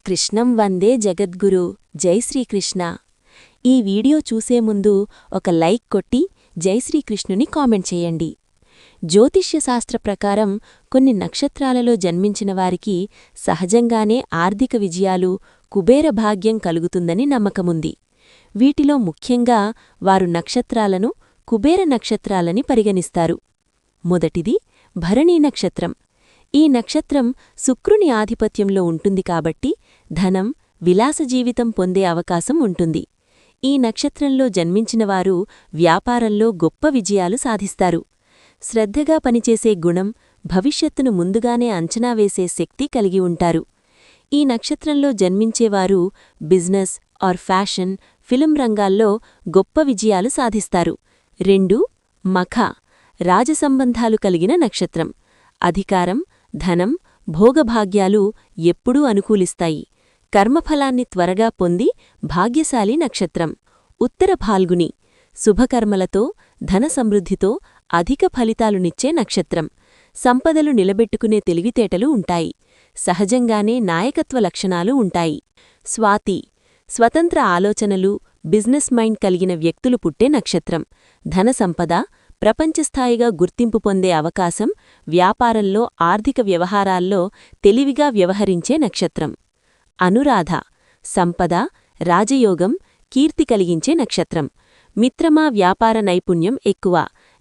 కృష్ణం వందే జగద్గురు. జై శ్రీకృష్ణ. ఈ వీడియో చూసే ముందు ఒక లైక్ కొట్టి జై శ్రీకృష్ణుని కామెంట్ చేయండి. జ్యోతిష్యశాస్త్ర ప్రకారం కొన్ని నక్షత్రాలలో జన్మించిన వారికి సహజంగానే ఆర్థిక విజయాలు, కుబేర భాగ్యం కలుగుతుందని నమ్మకముంది. వీటిలో ముఖ్యంగా వారు నక్షత్రాలను కుబేర నక్షత్రాలని పరిగణిస్తారు. మొదటిది భరణీ నక్షత్రం. ఈ నక్షత్రం శుక్రుని ఆధిపత్యంలో ఉంటుంది కాబట్టి ధనం, విలాసజీవితం పొందే అవకాశం ఉంటుంది. ఈ నక్షత్రంలో జన్మించినవారు వ్యాపారంలో గొప్ప విజయాలు సాధిస్తారు. శ్రద్ధగా పనిచేసే గుణం, భవిష్యత్తును ముందుగానే అంచనా వేసే శక్తి కలిగి ఉంటారు. ఈ నక్షత్రంలో జన్మించేవారు బిజినెస్ ఆర్ ఫ్యాషన్, ఫిలిం రంగాల్లో గొప్ప విజయాలు సాధిస్తారు. 2. మఖ. రాజసంబంధాలు కలిగిన నక్షత్రం. అధికారం, ధనం, భోగభాగ్యాలు ఎప్పుడూ అనుకూలిస్తాయి. కర్మఫలాన్ని త్వరగా పొంది భాగ్యశాలి నక్షత్రం. ఉత్తర ఫాల్గుని. శుభకర్మలతో, ధనసమృద్ధితో అధిక ఫలితాలునిచ్చే నక్షత్రం. సంపదలు నిలబెట్టుకునే తెలివితేటలు ఉంటాయి. సహజంగానే నాయకత్వ లక్షణాలు ఉంటాయి. స్వాతి. స్వతంత్ర ఆలోచనలు, బిజినెస్ మైండ్ కలిగిన వ్యక్తులు పుట్టే నక్షత్రం. ధనసంపద, ప్రపంచస్థాయిగా గుర్తింపు పొందే అవకాశం, వ్యాపారంలో, ఆర్థిక వ్యవహారాల్లో తెలివిగా వ్యవహరించే నక్షత్రం. అనురాధ. సంపద, రాజయోగం, కీర్తి కలిగించే నక్షత్రం. మిత్రమా వ్యాపార నైపుణ్యం ఎక్కువ,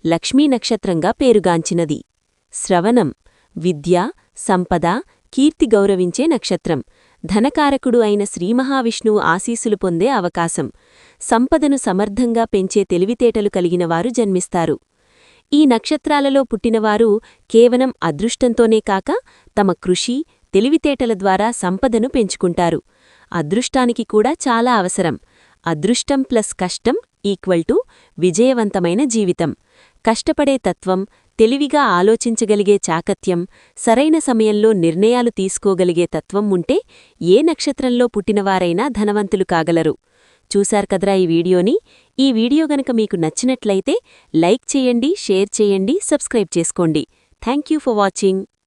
లక్ష్మీ నక్షత్రంగా పేరుగాంచినది. శ్రవణం. విద్య, సంపద, కీర్తి గౌరవించే నక్షత్రం. ధనకారకుడు అయిన శ్రీమహావిష్ణువు ఆశీస్సులు పొందే అవకాశం. సంపదను సమర్థంగా పెంచే తెలివితేటలు కలిగినవారు జన్మిస్తారు. ఈ నక్షత్రాలలో పుట్టినవారు కేవలం అదృష్టంతోనే కాక తమ కృషి, తెలివితేటల ద్వారా సంపదను పెంచుకుంటారు. అదృష్టానికి కూడా చాలా అవసరం. అదృష్టం ప్లస్ కష్టం ఈక్వల్ విజయవంతమైన జీవితం. కష్టపడే తత్వం, తెలివిగా ఆలోచించగలిగే చాకత్యం, సరైన సమయంలో నిర్ణయాలు తీసుకోగలిగే తత్వం ఉంటే ఏ నక్షత్రంలో పుట్టినవారైనా ధనవంతులు కాగలరు. చూశారు కదరా ఈ వీడియోని. ఈ వీడియో గనక మీకు నచ్చినట్లయితే లైక్ చేయండి, షేర్ చేయండి, సబ్స్క్రైబ్ చేసుకోండి. Thank you for watching.